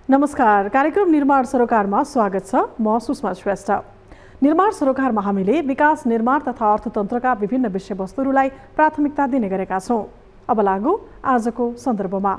नमस्कार, कार्यक्रम निर्माण सरोकारमा स्वागत छ। म सुषमा श्रेष्ठ। निर्माण सरोकारमा हामीले विकास, निर्माण तथा अर्थतन्त्रका विभिन्न विषयवस्तुहरूलाई प्राथमिकता दिने गरेका छौँ। अब लागू आजको सन्दर्भमा।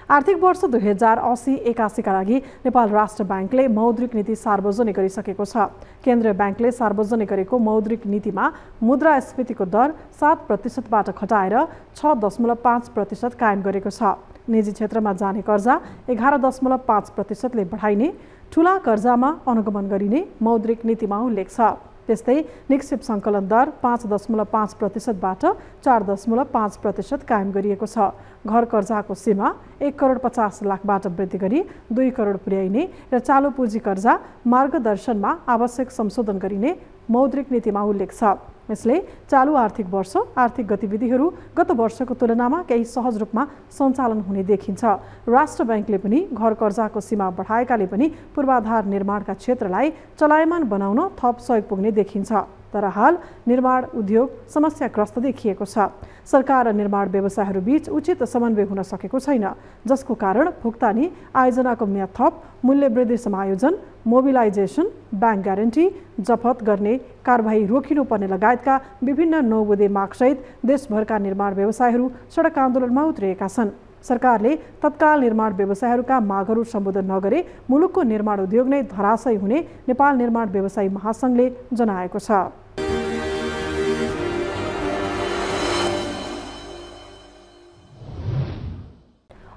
आर्थिक वर्ष 2080-81 का लागि नेपाल राष्ट्र बैंकले मौद्रिक नीति सार्वजनिक गरिसकेको छ। केन्द्रीय बैंकले सार्वजनिक गरेको मौद्रिक नीतिमा मुद्रास्फीतिको दर 7% बाट घटाएर 6.5% कायम गरेको छ। निजी क्षेत्रमा जाने कर्जा 11.5% ले बढाइने, ठूला कर्जामा अनुगमन गरिने मौद्रिक नीतिमा उल्लेख छ। त्यस्तै निक्षेप सङ्कलन दर 5.5% बाट 4.5% कायम गरिएको छ। घर कर्जाको सीमा 1,50,00,000 बाट वृद्धि गरी 2 करोड पुर्याइने र चालु पुँजी कर्जा मार्गदर्शनमा आवश्यक संशोधन गरिने मौद्रिक नीतिमा उल्लेख छ। यसले चालु आर्थिक वर्ष आर्थिक गतिविधिहरू गत वर्षको तुलनामा केही सहज रूपमा सञ्चालन हुने देखिन्छ। राष्ट्र बैंकले पनि घर कर्जाको सीमा बढाएकाले पनि पूर्वाधार निर्माणका क्षेत्रलाई चलायमान बनाउन थप सहयोग पुग्ने देखिन्छ। तर हाल निर्माण उद्योग समस्याग्रस्त देखिएको छ। सरकार र निर्माण व्यवसायहरू बीच उचित समन्वय हुन सकेको छैन, जसको कारण भुक्तानी, आयोजनाको म्याद थप, मूल्य वृद्धि समायोजन, मोबिलाइजेसन, ब्याङ्क ग्यारेन्टी, जफत गर्ने कारबाही रोकिनुपर्ने लगायतका विभिन्न नौबुदे मागसहित देशभरका निर्माण व्यवसायहरू सडक आन्दोलनमा उत्रिएका छन्। सरकारले तत्काल निर्माण व्यवसायहरूका मागहरू सम्बोधन नगरे मुलुकको निर्माण उद्योग नै धराशयी हुने नेपाल निर्माण व्यवसायी महासङ्घले जनाएको छ।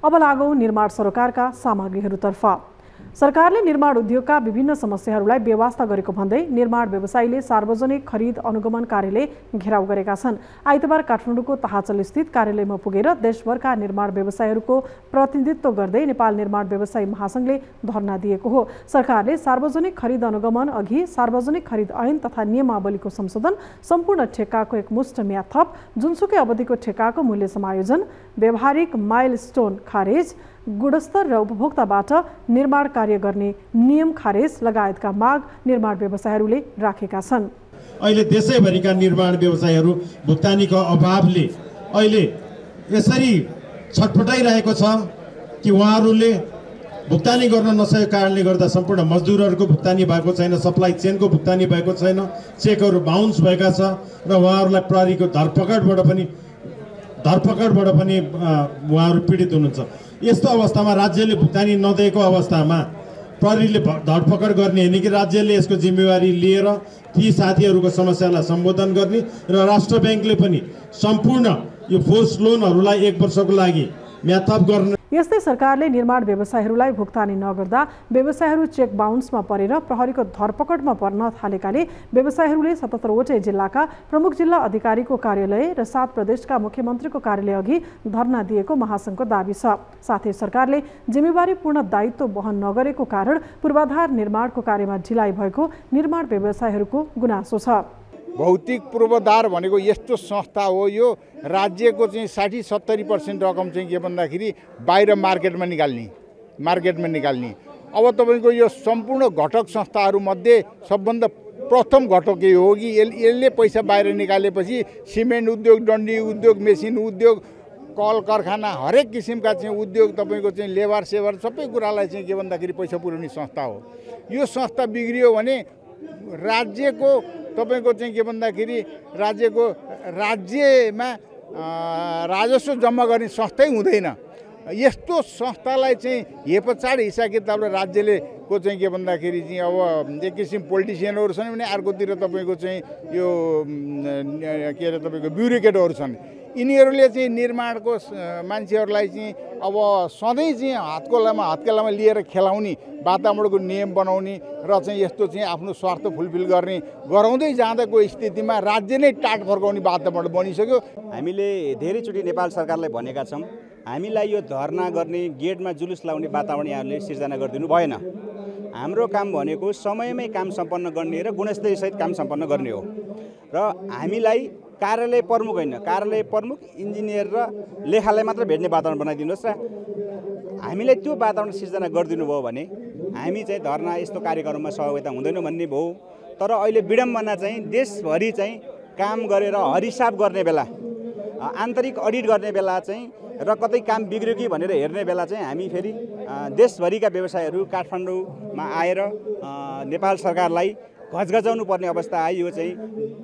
अब लागौँ निर्माण सरोकारका सामग्रीहरूतर्फ। सरकारले निर्माण उद्योगका विभिन्न समस्याहरूलाई बेवास्ता गरेको भन्दै निर्माण व्यवसायीले सार्वजनिक खरिद अनुगमन कार्यालय घेराउ गरेका छन्। आइतबार काठमाडौँको तहाचल स्थित कार्यालयमा पुगेर देशभरका निर्माण व्यवसायीहरूको प्रतिनिधित्व गर्दै नेपाल निर्माण व्यवसायी महासङ्घले धरना दिएको हो। सरकारले सार्वजनिक खरिद अनुगमन अघि सार्वजनिक खरिद ऐन तथा नियमावलीको संशोधन, सम्पूर्ण ठेक्काको एकमुष्ट म्याद थप, जुनसुकै अवधिको ठेक्काको मूल्य समायोजन, व्यावहारिक माइलस्टोन खारेज, गुणस्तर र उपभोक्ताबाट निर्माण कार्य गर्ने नियम खारेज लगायतका माग निर्माण व्यवसायीहरूले राखेका छन्। अहिले देशैभरिका निर्माण व्यवसायीहरू भुक्तानीको अभावले अहिले यसरी छटपटाइरहेको छ कि उहाँहरूले भुक्तानी गर्न नसकेको कारणले गर्दा सम्पूर्ण मजदुरहरूको भुक्तानी भएको छैन, सप्लाई चेनको भुक्तानी भएको छैन, चेकहरू बााउन्स भएका छ र उहाँहरूलाई प्रहरीको धरपकडबाट पनि उहाँहरू पीडित हुनुहुन्छ। यस्तो अवस्थामा राज्यले भुक्तानी नदिएको अवस्थामा प्रहरीले धरपकड गर्ने होइन कि राज्यले यसको जिम्मेवारी लिएर ती साथीहरूको समस्यालाई सम्बोधन गर्ने र राष्ट्र बैंकले पनि सम्पूर्ण यो फोर्स लोनहरूलाई 1 वर्षको लागि म्याद थप गर्न। यस्तै सरकारले निर्माण व्यवसायीहरूलाई भुक्तानी नगर्दा व्यवसायीहरू चेक बााउन्समा परेर प्रहरीको धरपकडमा पर्न थालेकाले व्यवसायीहरूले 77 वटै जिल्लाका प्रमुख जिल्ला अधिकारीको कार्यालय र 7 प्रदेशका मुख्यमन्त्रीको कार्यालय अघि धरना दिएको महासङ्घको दाबी छ। साथै सरकारले जिम्मेवारीपूर्ण दायित्व वहन नगरेको कारण पूर्वाधार निर्माणको कार्यमा ढिलाइ भएको निर्माण व्यवसायीहरूको गुनासो छ। भौतिक पूर्वाधार भनेको यस्तो संस्था हो, यो राज्यको चाहिँ 60-70% रकम चाहिँ के भन्दाखेरि बाहिर मार्केटमा निकाल्ने। अब तपाईँको यो सम्पूर्ण घटक संस्थाहरूमध्ये सबभन्दा प्रथम घटक यो हो कि यसले पैसा बाहिर निकालेपछि सिमेन्ट उद्योग, डन्डी उद्योग, मेसिन उद्योग, कल कारखाना हरेक किसिमका चाहिँ उद्योग, तपाईँको चाहिँ लेबर सेबर सबै कुरालाई चाहिँ के भन्दाखेरि पैसा पुर्याउने संस्था हो। यो संस्था बिग्रियो भने राज्यको तपाईँको चाहिँ के भन्दाखेरि राज्यमा राजस्व जम्मा गर्ने संस्थै हुँदैन। यस्तो संस्थालाई चाहिँ हेपचाड हिसाब किताबले राज्यले को चाहिँ के भन्दाखेरि चाहिँ अब एक किसिम पोलिटिसियनहरू छन् भने अर्कोतिर तपाईँको चाहिँ यो के अरे तपाईँको ब्युरोक्रेटहरू छन्। यिनीहरूले चाहिँ निर्माणको मान्छेहरूलाई चाहिँ अब सधैँ चाहिँ हत्केलामा लिएर खेलाउने वातावरणको नियम बनाउने र चाहिँ यस्तो चाहिँ आफ्नो स्वार्थ फुलफिल गर्ने गराउँदै जाँदाको स्थितिमा राज्य नै टाट फर्काउने वातावरण बनिसक्यो। हामीले धेरैचोटि नेपाल सरकारलाई भनेका छौँ, हामीलाई यो धरना गर्ने, गेटमा जुलुस लाउने वातावरण यहाँहरूले सिर्जना गरिदिनु भएन। हाम्रो काम भनेको समयमै काम सम्पन्न गर्ने र गुणस्तरीयसहित काम सम्पन्न गर्ने हो र हामीलाई कार्यालय प्रमुख होइन, कार्यालय प्रमुख, इन्जिनियर र लेखालाई मात्र भेट्ने वातावरण बनाइदिनुहोस् र हामीलाई त्यो वातावरण सिर्जना गरिदिनु भयो भने हामी चाहिँ धरना यस्तो कार्यक्रममा सहभागिता हुँदैनौँ भन्ने भयो। तर अहिले विडम्बना चाहिँ देशभरि चाहिँ काम गरेर हरिसाब गर्ने बेला, आन्तरिक अडिट गर्ने बेला चाहिँ र कतै काम बिग्रियो कि भनेर हेर्ने बेला चाहिँ हामी फेरि देशभरिका व्यवसायहरू काठमाडौँमा आएर नेपाल सरकारलाई घचघचाउनु पर्ने अवस्था आयो। यो चाहिँ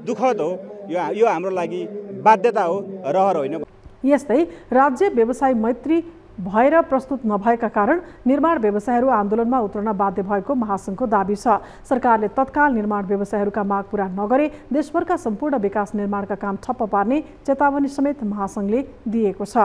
दुःखद हो, यो हाम्रो लागि बाध्यता हो, रहर होइन। यस्तै राज्य व्यवसाय मैत्री भएर प्रस्तुत नभएका कारण निर्माण व्यवसायहरू आन्दोलनमा उत्रन बाध्य भएको महासङ्घको दाबी छ। सरकारले तत्काल निर्माण व्यवसायहरूका माग पूरा नगरे देशभरका सम्पूर्ण विकास निर्माणका काम ठप्प पार्ने चेतावनी समेत महासङ्घले दिएको छ।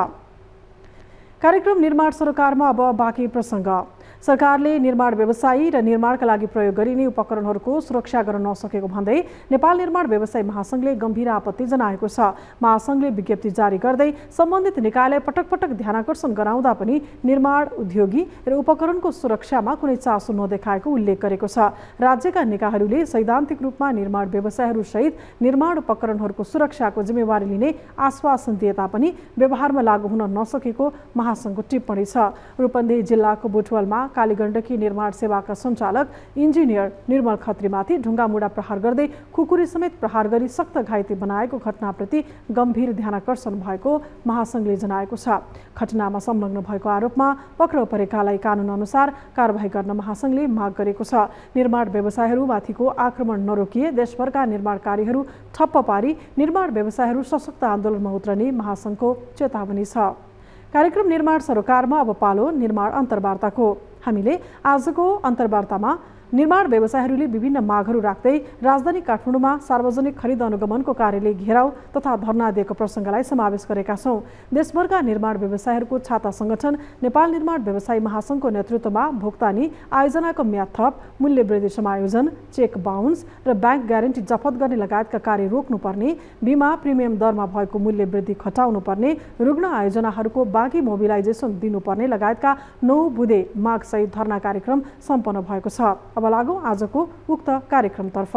कार्यक्रम निर्माण सरोकारमा अब बाँकी प्रसङ्ग। सरकारले निर्माण व्यवसायी र निर्माणका लागि प्रयोग गरिने उपकरणहरूको सुरक्षा गर्न नसकेको भन्दै नेपाल निर्माण व्यवसायी महासङ्घले गम्भीर आपत्ति जनाएको छ। महासङ्घले विज्ञप्ति जारी गर्दै सम्बन्धित निकायलाई पटक पटक ध्यानाकर्षण गराउँदा पनि निर्माण उद्योगी र उपकरणको सुरक्षामा कुनै चासो नदेखाएको उल्लेख गरेको छ। राज्यका निकायहरूले सैद्धान्तिक रूपमा निर्माण व्यवसायहरू सहित निर्माण उपकरणहरूको सुरक्षाको जिम्मेवारी लिने आश्वासन दिए तापनि व्यवहारमा लागू हुन नसकेको महासङ्घको टिप्पणी छ। रूपन्देही जिल्लाको बुटवलमा कालीगण्डकी निर्माण सेवाका सञ्चालक इन्जिनियर निर्मल खत्रीमाथि ढुङ्गामुढा प्रहार गर्दै खुकुरी समेत प्रहार गरी सख्त घाइते बनाएको घटनाप्रति गम्भीर ध्यानाकर्षण भएको महासङ्घले जनाएको छ। घटनामा संलग्न भएको आरोपमा पक्राउ परेकालाई कानुन अनुसार कारबाही गर्न महासङ्घले माग गरेको छ। निर्माण व्यवसायहरूमाथिको आक्रमण नरोकिए देशभरका निर्माण कार्यहरू ठप्प पारी निर्माण व्यवसायहरू सशक्त आन्दोलनमा उत्रने महासङ्घको चेतावनी छ। कार्यक्रम निर्माण सरोकारमा अब पालो निर्माण अन्तर्वार्ताको। हामीले आजको अन्तर्वार्तामा निर्माण व्यवसायहरूले विभिन्न मागहरू राख्दै राजधानी काठमाडौँमा सार्वजनिक खरिद अनुगमनको कार्यालय घेराउ तथा धरना दिएको प्रसङ्गलाई समावेश गरेका छौँ। देशभरका निर्माण व्यवसायहरूको छाता सङ्गठन नेपाल निर्माण व्यवसायी महासङ्घको नेतृत्वमा भुक्तानी आयोजनाको म्याद थप, मूल्य वृद्धि समायोजन, चेक बााउन्स र ब्याङ्क ग्यारेन्टी जफत गर्ने लगायतका कार्य रोक्नुपर्ने, बिमा प्रिमियम दरमा भएको मूल्य वृद्धि घटाउनु पर्ने, रुग्ण आयोजनाहरूको बाँकी मोबिलाइजेसन दिनुपर्ने लगायतका 9 बुँदे मागसहित धरना कार्यक्रम सम्पन्न भएको छ। अब लागौँ आजको उक्त कार्यक्रमतर्फ।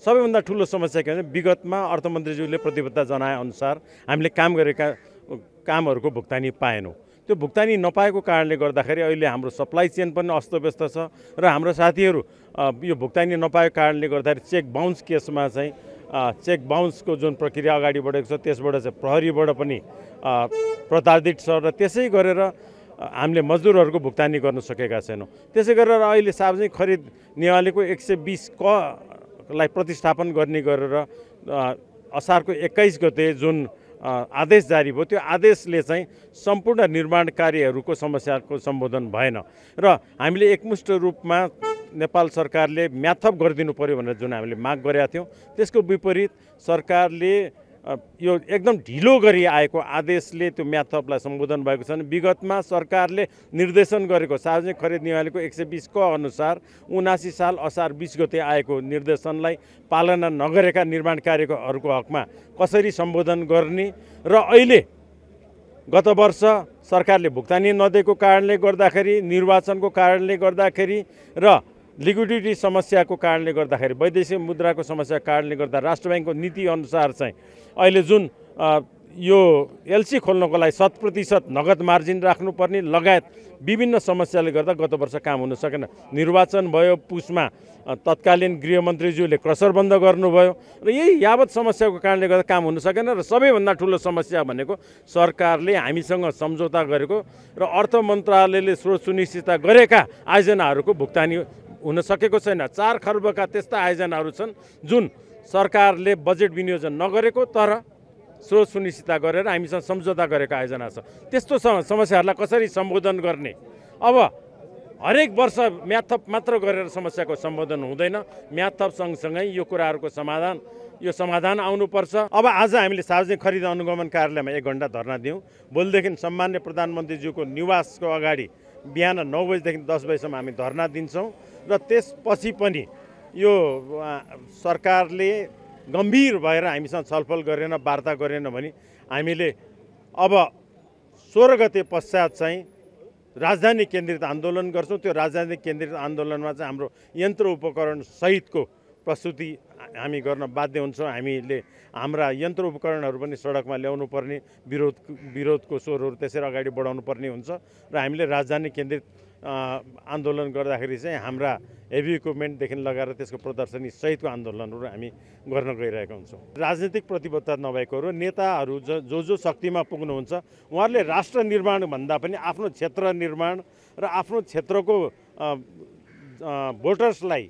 सबैभन्दा ठुलो समस्या के भने विगतमा अर्थमन्त्रीज्यूले प्रतिबद्धता जनाए अनुसार हामीले काम गरेका कामहरूको भुक्तानी पाएनौँ। त्यो भुक्तानी नपाएको कारणले गर्दाखेरि अहिले हाम्रो सप्लाई चेन पनि अस्तव्यस्त छ र हाम्रो साथीहरू यो भुक्तानी नपाएको कारणले गर्दाखेरि चेक बााउन्स केसमा चाहिँ चेक बााउन्सको जुन प्रक्रिया अगाडि बढेको छ त्यसबाट चाहिँ प्रहरीबाट पनि प्रताडित छ र त्यसै गरेर हामीले मजदुरहरूको भुक्तानी गर्न सकेका छैनौँ। त्यसै गरेर अहिले सार्वजनिक खरिद नियामलयको 120 लाई प्रतिस्थापन गर्ने गरेर असारको 21 गते जुन आदेश जारी भयो त्यो आदेशले चाहिँ सम्पूर्ण निर्माण कार्यहरूको समस्याको सम्बोधन भएन र हामीले एकमुष्ट रूपमा नेपाल सरकारले म्याथप गरिदिनु पर्यो भनेर जुन हामीले माग गरेका थियौँ त्यसको विपरीत सरकारले यो एकदम ढिलो गरी आएको आदेशले त्यो म्याथपलाई सम्बोधन भएको छ। विगतमा सरकारले निर्देशन गरेको सार्वजनिक खरिद नियामलयको 120 क अनुसार 79 साल असार 20 गते आएको निर्देशनलाई पालना नगरेका निर्माण कार्यहरूको हकमा कसरी सम्बोधन गर्ने र अहिले गत वर्ष सरकारले भुक्तानी नदिएको कारणले गर्दाखेरि, निर्वाचनको कारणले गर्दाखेरि र लिक्विडिटी समस्याको कारणले गर्दाखेरि, वैदेशिक मुद्राको समस्याको कारणले गर्दा राष्ट्र ब्याङ्कको नीति अनुसार चाहिँ अहिले जुन यो एलसी खोल्नको लागि 100% नगद मार्जिन राख्नुपर्ने लगायत विभिन्न समस्याले गर्दा गत वर्ष काम हुन सकेन। निर्वाचन भयो, पुसमा तत्कालीन गृहमन्त्रीज्यूले क्रसर बन्द गर्नुभयो र यही यावत समस्याको कारणले गर्दा काम हुन सकेन र सबैभन्दा ठुलो समस्या भनेको सरकारले हामीसँग सम्झौता गरेको र अर्थ मन्त्रालयले स्रोत सुनिश्चितता गरेका आयोजनाहरूको भुक्तानी हुन सकेको छैन। 4 खर्बका त्यस्ता आयोजनाहरू छन् जुन सरकारले बजेट विनियोजन नगरेको तर स्रोत सुनिश्चितता गरेर हामीसँग सम्झौता गरेको आयोजना छ। त्यस्तो समस्याहरूलाई कसरी सम्बोधन गर्ने? अब हरेक वर्ष म्याथप मात्र गरेर समस्याको सम्बोधन हुँदैन। म्याथप सँगसँगै यो कुराहरूको समाधान आउनुपर्छ। अब आज हामीले सार्वजनिक खरिद अनुगमन कार्यालयमा 1 घण्टा धरना दियौँ। भोलिदेखि सम्मान्य प्रधानमन्त्रीज्यूको निवासको अगाडि बिहान 9 बजेदेखि 10 बजेसम्म हामी धरना दिन्छौँ र त्यसपछि पनि यो सरकारले गम्भीर भएर हामीसँग छलफल गरेन, वार्ता गरेन भने हामीले अब 16 गते पश्चात चाहिँ राजधानी केन्द्रित आन्दोलन गर्छौँ। त्यो राजधानी केन्द्रित आन्दोलनमा चाहिँ हाम्रो यन्त्र उपकरण सहितको प्रस्तुति हामी गर्न बाध्य हुन्छौँ। हामीले हाम्रा यन्त्र उपकरणहरू पनि सडकमा ल्याउनु पर्ने, विरोधको स्वरहरू त्यसरी अगाडि बढाउनु पर्ने हुन्छ र हामीले राजधानी केन्द्रित आन्दोलन गर्दाखेरि चाहिँ हाम्रा हेभी इक्विपमेन्टदेखि लगाएर त्यसको प्रदर्शनी सहितको आन्दोलनहरू हामी गर्न गइरहेका हुन्छौँ। राजनीतिक प्रतिबद्धता नभएकोहरू नेताहरू जो शक्तिमा पुग्नुहुन्छ उहाँहरूले राष्ट्र निर्माण भन्दा पनि आफ्नो क्षेत्र निर्माण र आफ्नो क्षेत्रको भोटर्सलाई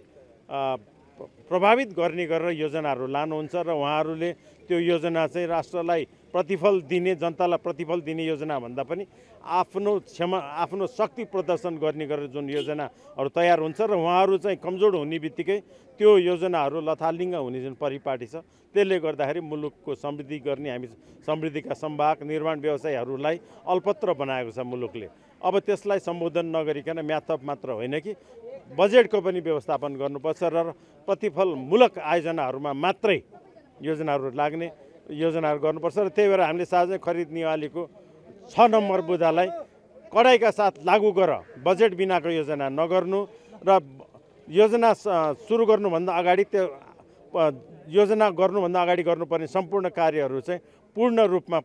प्रभावित गर्ने गरेर योजनाहरू लानुहुन्छ र उहाँहरूले त्यो योजना चाहिँ राष्ट्रलाई प्रतिफल दिने, जनतालाई प्रतिफल दिने योजना भन्दा पनि आफ्नो शक्ति प्रदर्शन गर्ने गरेर जुन योजनाहरू तयार हुन्छ र उहाँहरू चाहिँ कमजोर हुने बित्तिकै त्यो योजनाहरू लथालिङ्ग हुने जुन परिपाटी छ त्यसले गर्दाखेरि मुलुकको समृद्धि गर्ने हामी समृद्धिका सम्भाग निर्माण व्यवसायहरूलाई अल्पत्र बनाएको छ मुलुकले। अब त्यसलाई सम्बोधन नगरिकन म्याथअप मात्र होइन कि बजेटको पनि व्यवस्थापन गर्नुपर्छ र प्रतिफलमूलक आयोजनाहरूमा मात्रै योजनाहरू लाग्ने योजनाहरू गर्नुपर्छ र त्यही भएर हामीले सार्वजनिक खरिद नियामलीको 6 नम्बर बुँदालाई कडाइका साथ लागू गर, बजेट बिनाको योजना नगर्नु र योजना सुरु गर्नुभन्दा अगाडि त्यो योजना गर्नुभन्दा अगाडि गर्नुपर्ने सम्पूर्ण कार्यहरू चाहिँ पूर्ण रूपमा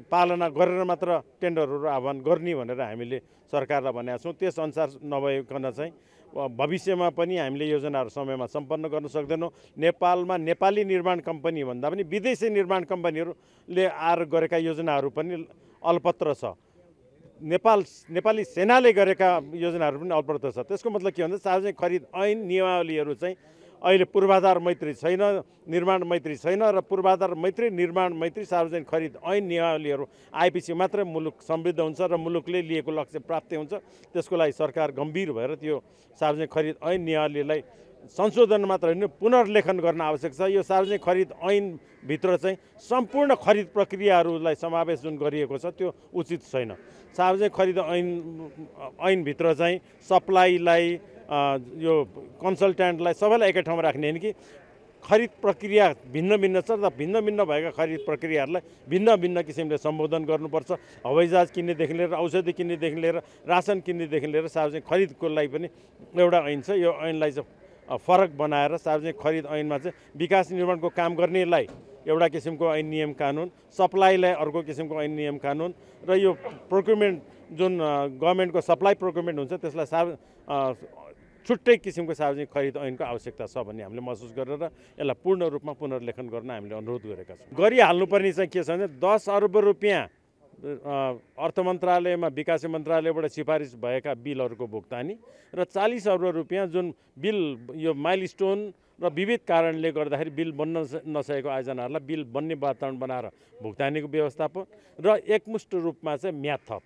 पालना गरेर मात्र टेन्डरहरू आह्वान गर्ने भनेर हामीले सरकारलाई भनेका छौँ। त्यसअनुसार नभइकन चाहिँ भविष्यमा पनि हामीले योजनाहरू समयमा सम्पन्न गर्न सक्दैनौँ। नेपालमा नेपाली निर्माण कम्पनी भन्दा पनि विदेशी निर्माण कम्पनीहरूले आएर गरेका योजनाहरू पनि अल्पत्र छ। नेपाली सेनाले गरेका योजनाहरू पनि अल्पत्र छ। त्यसको मतलब के भन्दा सार्वजनिक खरिद ऐन नियमावलीहरू चाहिँ अहिले पूर्वाधार मैत्री छैन, निर्माण मैत्री छैन र पूर्वाधार मैत्री, निर्माण मैत्री, सार्वजनिक खरिद ऐन नियमावलीहरू आएपछि मात्रै मुलुक समृद्ध हुन्छ र मुलुकले लिएको लक्ष्य प्राप्ति हुन्छ। त्यसको लागि सरकार गम्भीर भएर त्यो सार्वजनिक खरिद ऐन नियमावलीलाई संशोधन मात्र होइन पुनर्लेखन गर्न आवश्यक छ। यो सार्वजनिक खरिद ऐनभित्र चाहिँ सम्पूर्ण खरिद प्रक्रियाहरूलाई समावेश जुन गरिएको छ त्यो उचित छैन। सार्वजनिक खरिद ऐनभित्र चाहिँ सप्लाईलाई यो कन्सल्ट्यान्टलाई सबैलाई एकै ठाउँमा राख्ने होइन कि खरिद प्रक्रिया भिन्न भिन्न छ र भिन्न भिन्न भएका खरिद प्रक्रियाहरूलाई भिन्न भिन्न किसिमले सम्बोधन गर्नुपर्छ। हवाईजहाज किन्नेदेखि लिएर औषधि किन्नेदेखि लिएर रासन किन्नेदेखि लिएर सार्वजनिक खरिदको लागि पनि एउटा ऐन छ। यो ऐनलाई चाहिँ फरक बनाएर सार्वजनिक खरिद ऐनमा चाहिँ विकास निर्माणको काम गर्नेलाई एउटा किसिमको ऐन नियम कानुन, सप्लाईलाई अर्को किसिमको ऐन नियम कानुन र यो प्रोक्युरमेन्ट जुन गभर्मेन्टको सप्लाई प्रोक्युरमेन्ट हुन्छ त्यसलाई छुट्टै किसिमको सार्वजनिक खरिद ऐनको आवश्यकता छ भन्ने हामीले महसुस गरेर यसलाई पूर्ण रूपमा पुनर्लेखन गर्न हामीले अनुरोध गरेका छौँ। गरिहाल्नुपर्ने चाहिँ के छ भने 10 अर्ब रुपियाँ अर्थ मन्त्रालयमा विकास मन्त्रालयबाट सिफारिस भएका बिलहरूको भुक्तानी र 40 अर्ब रुपियाँ जुन बिल यो माइलस्टोन र विविध कारणले गर्दाखेरि बिल बन्न नसकेको आयोजनाहरूलाई बिल बन्ने वातावरण बनाएर भुक्तानीको व्यवस्थापन र एकमुष्ट रूपमा चाहिँ म्याथअप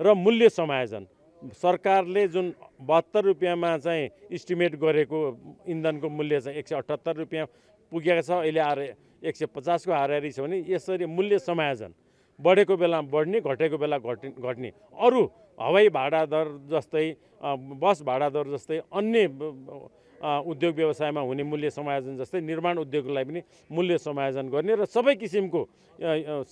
र मूल्य समायोजन। सरकारले जुन 72 रुपियाँमा चाहिँ इस्टिमेट गरेको इन्धनको मूल्य चाहिँ 178 रुपियाँ पुगेको छ, अहिले आएर 150 को हाराहारी छ भने यसरी मूल्य समायोजन बढेको बेला बढ्ने, घटेको बेला घट्ने, अरू हवाई भाडा दर जस्तै बस भाडा दर जस्तै अन्य उद्योग व्यवसायमा हुने मूल्य समायोजन जस्तै निर्माण उद्योगलाई पनि मूल्य समायोजन गर्ने र सबै किसिमको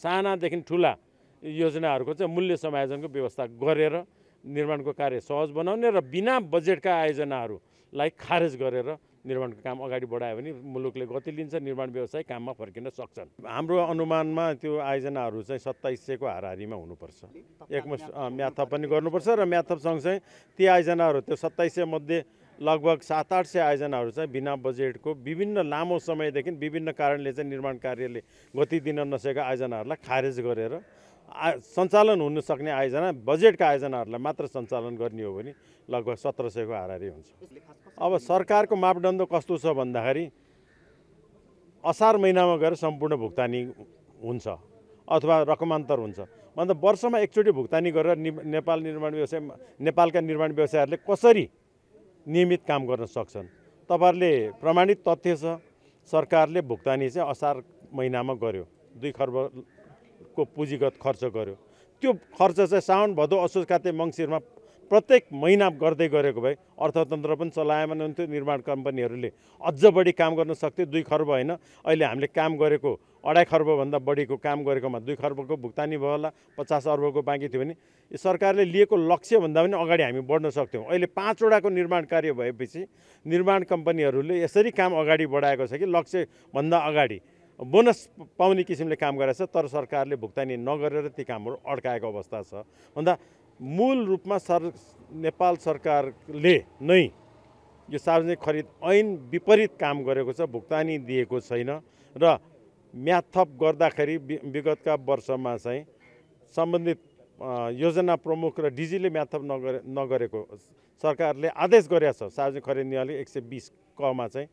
सानादेखि ठुला योजनाहरूको चाहिँ मूल्य समायोजनको व्यवस्था गरेर निर्माणको कार्य सहज बनाउने र बिना बजेटका आयोजनाहरूलाई खारेज गरेर निर्माणको काम अगाडि बढायो भने मुलुकले गति लिन्छ, निर्माण व्यवसाय काममा फर्किन सक्छन्। हाम्रो अनुमानमा त्यो आयोजनाहरू चाहिँ 2700 को हाराहारीमा हुनुपर्छ। एकमुष्ट म्याथअप पनि गर्नुपर्छ र म्याथअप सँगसँगै ती आयोजनाहरू त्यो 2700 मध्ये लगभग 700-800 आयोजनाहरू चाहिँ बिना बजेटको विभिन्न लामो समयदेखि विभिन्न कारणले चाहिँ निर्माण कार्यले गति दिन नसकेका आयोजनाहरूलाई खारेज गरेर सञ्चालन हुन सक्ने आयोजना बजेटका आयोजनाहरूलाई मात्र सञ्चालन गर्ने हो भने लगभग 1700 को हाराहारी हुन्छ। अब सरकारको मापदण्ड कस्तो छ भन्दाखेरि असार महिनामा गएर सम्पूर्ण भुक्तानी हुन्छ अथवा रकमान्तर हुन्छ भन्दा वर्षमा एकचोटि भुक्तानी गरेर नेपालका निर्माण व्यवसायहरूले कसरी नियमित काम गर्न सक्छन्। तपाईहरुले प्रमाणित तथ्य छ, सरकारले भुक्तानी चाहिँ असार महिनामा गर्यो, 2 खर्बको पुँजीगत खर्च गर्यो। त्यो खर्च चाहिँ साउन भदौ असोज कात्ते मङ्सिरमा प्रत्येक महिना गर्दै गरेको भए अर्थतन्त्र पनि चलायमान हुन्थ्यो, निर्माण कम्पनीहरूले अझ बढी काम गर्न सक्थ्यो। 2 खर्ब होइन, अहिले हामीले काम गरेको 2.5 खर्बभन्दा बढीको काम गरेकोमा 2 खर्बको भुक्तानी भयो होला, 50 अर्बको बाँकी थियो भने सरकारले लिएको लक्ष्यभन्दा पनि अगाडि हामी बढ्न सक्थ्यौँ। अहिले 5 वटाको निर्माण कार्य भएपछि निर्माण कम्पनीहरूले यसरी काम अगाडि बढाएको छ कि लक्ष्यभन्दा अगाडि बोनस पाउने किसिमले काम गरेछ, तर सरकारले भुक्तानी नगरेर ती कामहरू अड्काएको अवस्था छ। भन्दा मूल रूपमा नेपाल सरकारले नै यो सार्वजनिक खरिद ऐन विपरीत काम गरेको छ, भुक्तानी दिएको छैन र म्याथप गर्दाखेरि विगतका वर्षमा चाहिँ सम्बन्धित योजना प्रमुख र डिजीले म्याथप नगरेको सरकारले आदेश गरेको छ। सार्वजनिक खरिद नियमले 120 कमा चाहिँ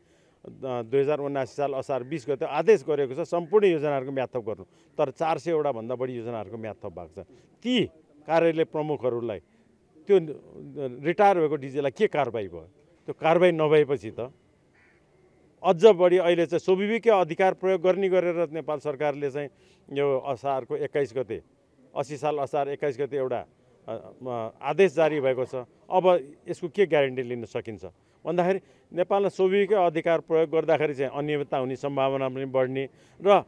2079 साल असार 20 गते आदेश गरेको छ सम्पूर्ण योजनाहरूको म्याथप गर्नु, तर 400 वटा भन्दा बढी योजनाहरूको म्याथप भएको छ। ती कार्यालय प्रमुखहरूलाई त्यो रिटायर भएको डिजीलाई के कारबाही भयो? त्यो कारबाही नभएपछि त अझ बढी अहिले चाहिँ स्वाभाविक अधिकार प्रयोग गर्ने गरेर नेपाल सरकारले चाहिँ यो असारको 21 गते 80 साल असार 21 गते एउटा आदेश जारी भएको छ। अब यसको के ग्यारेन्टी लिन सकिन्छ भन्दाखेरि नेपालमा स्वाभाविक अधिकार प्रयोग गर्दाखेरि चाहिँ अनियमितता हुने सम्भावना पनि बढ्ने र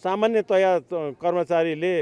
सामान्यतया कर्मचारीले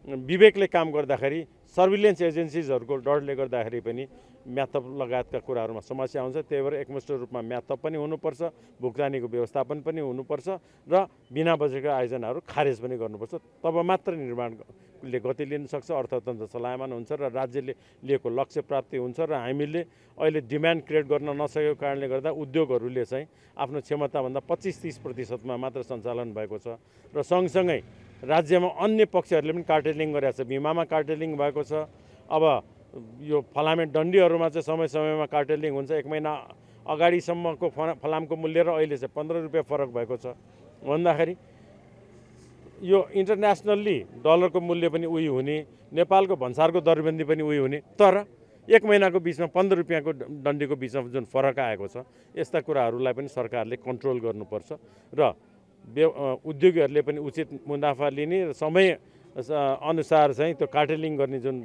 विवेकले काम गर्दाखेरि सर्भिलेन्स एजेन्सिजहरूको डरले गर्दाखेरि पनि म्याथप लगायतका कुराहरूमा समस्या हुन्छ। त्यही भएर एकमुष्ट रूपमा म्याथप पनि हुनुपर्छ, भुक्तानीको व्यवस्थापन पनि हुनुपर्छ र बिना बजेटका आयोजनाहरू खारेज पनि गर्नुपर्छ। तब मात्र निर्माणले गति लिन सक्छ, अर्थतन्त्र चलायमान हुन्छ र राज्यले लिएको लक्ष्य प्राप्ति हुन्छ। र हामीले अहिले डिमान्ड क्रिएट गर्न नसकेको कारणले गर्दा उद्योगहरूले चाहिँ आफ्नो क्षमताभन्दा 25-30% मात्र सञ्चालन भएको छ र सँगसँगै राज्यमा अन्य पक्षहरूले पनि कार्टेलिङ गरेको छ। बिमामा कार्टेलिङ भएको छ। अब यो फलामे डन्डीहरूमा चाहिँ समय समयमा कार्टेलिङ हुन्छ। 1 महिना अगाडिसम्मको फलामको मूल्य र अहिले चाहिँ 15 रुपियाँ फरक भएको छ भन्दाखेरि यो इन्टरनेसनल्ली डलरको मूल्य पनि उही हुने, नेपालको भन्सारको दरबन्दी पनि उही हुने, तर 1 महिनाको बिचमा 15 रुपियाँको डन्डीको बिचमा जुन फरक आएको छ, यस्ता कुराहरूलाई पनि सरकारले कन्ट्रोल गर्नुपर्छ र उद्योगीहरूले पनि उचित मुनाफा लिने र समय अनुसार चाहिँ त्यो कार्टेलिङ गर्ने जुन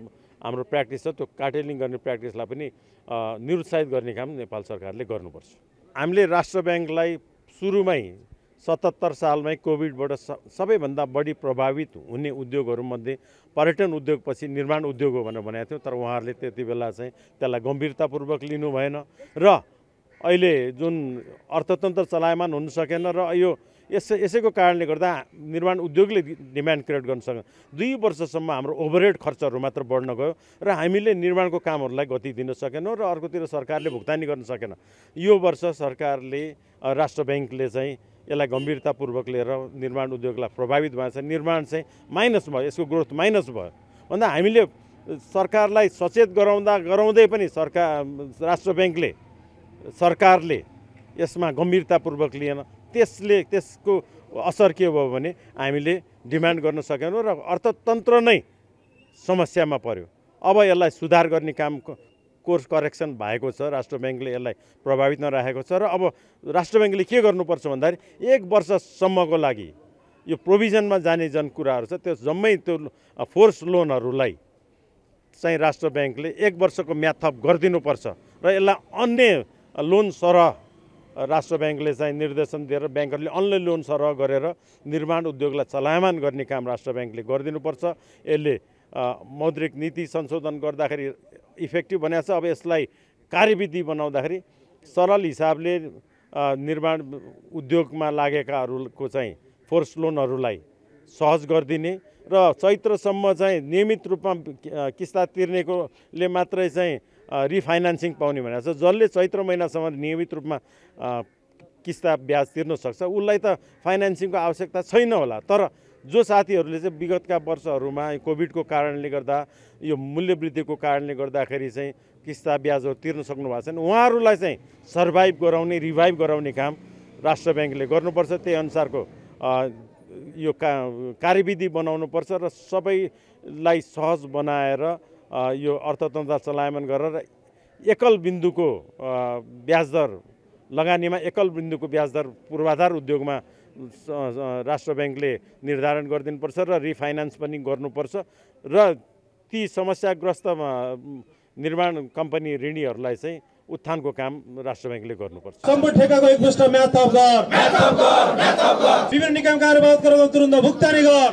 हाम्रो प्र्याक्टिस छ, त्यो कार्टेलिङ गर्ने प्र्याक्टिसलाई पनि निरुत्साहित गर्ने काम नेपाल सरकारले गर्नुपर्छ। हामीले राष्ट्र ब्याङ्कलाई सुरुमै 77 सालमै कोभिडबाट सबैभन्दा बढी प्रभावित हुने उद्योगहरूमध्ये पर्यटन उद्योगपछि निर्माण उद्योग हो भनेर भनेको थियो, तर उहाँहरूले त्यति बेला चाहिँ त्यसलाई गम्भीरतापूर्वक लिनु भएन र अहिले जुन अर्थतन्त्र चलायमान हुन सकेन र यो यसैको कारणले गर्दा निर्माण उद्योगले डिमान्ड क्रिएट गर्न सकेन। 2 वर्षसम्म हाम्रो ओभरहेड खर्चहरू मात्र बढ्न गयो र हामीले निर्माणको कामहरूलाई गति दिन सकेनौँ र अर्कोतिर सरकारले भुक्तानी गर्न सकेन। यो वर्ष सरकारले राष्ट्र ब्याङ्कले चाहिँ यसलाई गम्भीरतापूर्वक लिएर निर्माण उद्योगलाई प्रभावित भएको छ। निर्माण चाहिँ माइनस भयो, यसको ग्रोथ माइनस भयो भन्दा हामीले सरकारलाई सचेत गराउँदै पनि राष्ट्र ब्याङ्कले सरकारले यसमा गम्भीरतापूर्वक लिएन। त्यसको असर के भयो भने हामीले डिमान्ड गर्न सकेनौँ र अर्थतन्त्र नै समस्यामा पर्यो। अब यसलाई सुधार गर्ने काम कोर्स करेक्सन भएको छ, राष्ट्र ब्याङ्कले यसलाई प्रभावित नराखेको छ र अब राष्ट्र ब्याङ्कले के गर्नुपर्छ भन्दाखेरि 1 वर्षसम्मको लागि यो प्रोभिजनमा जाने कुराहरू छ त्यो जम्मै त्यो फोर्स लोनहरूलाई चाहिँ राष्ट्र ब्याङ्कले 1 वर्षको म्याथप गरिदिनुपर्छ र यसलाई अन्य लोन सरह राष्ट्र ब्याङ्कले चाहिँ निर्देशन दिएर ब्याङ्कहरूले अन्य लोन सरह गरेर निर्माण उद्योगलाई चलायमान गर्ने काम राष्ट्र ब्याङ्कले गरिदिनुपर्छ। यसले मौद्रिक नीति संशोधन गर्दाखेरि इफेक्टिभ भनेको छ। अब यसलाई कार्यविधि बनाउँदाखेरि सरल हिसाबले निर्माण उद्योगमा लागेकाहरूको चाहिँ फोर्स लोनहरूलाई सहज गरिदिने र चैत्रसम्म चाहिँ नियमित रूपमा किस्ता तिर्नेकोले मात्रै चाहिँ रिफाइनान्सिङ पाउने भनेको छ। जसले चैत्र महिनासम्म नियमित रूपमा किस्ता ब्याज तिर्न सक्छ उसलाई त फाइनेन्सिङको आवश्यकता छैन होला, तर जो साथीहरूले चाहिँ विगतका वर्षहरूमा कोभिडको कारणले गर्दा यो मूल्यवृद्धिको कारणले गर्दाखेरि चाहिँ किस्ता ब्याजहरू तिर्न सक्नु भएको छैन उहाँहरूलाई चाहिँ सर्भाइभ गराउने रिभाइभ गराउने काम राष्ट्र ब्याङ्कले गर्नुपर्छ। त्यही अनुसारको यो कार्यविधि बनाउनुपर्छ र सबैलाई सहज बनाएर यो अर्थतन्त्र चलायमान गरेर एकल बिन्दुको ब्याजदर लगानीमा एकल बिन्दुको ब्याजदर पूर्वाधार उद्योगमा राष्ट्र ब्याङ्कले निर्धारण गरिदिनुपर्छ र रिफाइनान्स पनि गर्नुपर्छ र ती समस्याग्रस्त निर्माण कम्पनी ऋणीहरूलाई चाहिँ उत्थानको काम राष्ट्र ब्याङ्कले गर्नुपर्छ। सम्पूर्ण ठेकाको एकमुष्ट म्याद थप गर, विभिन्न निकाय कार्यवाद गरेर तुरुन्त भुक्तानी गर।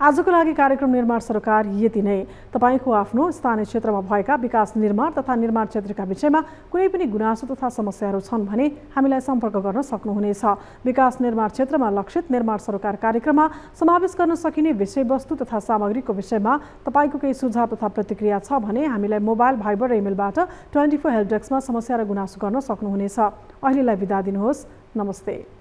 आजको लागि कार्यक्रम निर्माण सरोकार यति नै। तपाईको आफ्नो स्थानीय क्षेत्रमा भएका विकास निर्माण तथा निर्माण क्षेत्रका विषयमा कुनै पनि गुनासो तथा समस्याहरू छन् भने हामीलाई सम्पर्क गर्न सक्नुहुनेछ। विकास निर्माण क्षेत्रमा लक्षित निर्माण सरोकार कार्यक्रममा समावेश गर्न सकिने विषयवस्तु तथा सामग्रीको विषयमा तपाईको केही सुझाव तथा प्रतिक्रिया छ भने हामीलाई मोबाइल, भाइबर र इमेलबाट 24 हेल्प डेस्कमा समस्या र गुनासो गर्न सक्नुहुनेछ। अहिलेलाई बिदा दिनुहोस्। नमस्ते।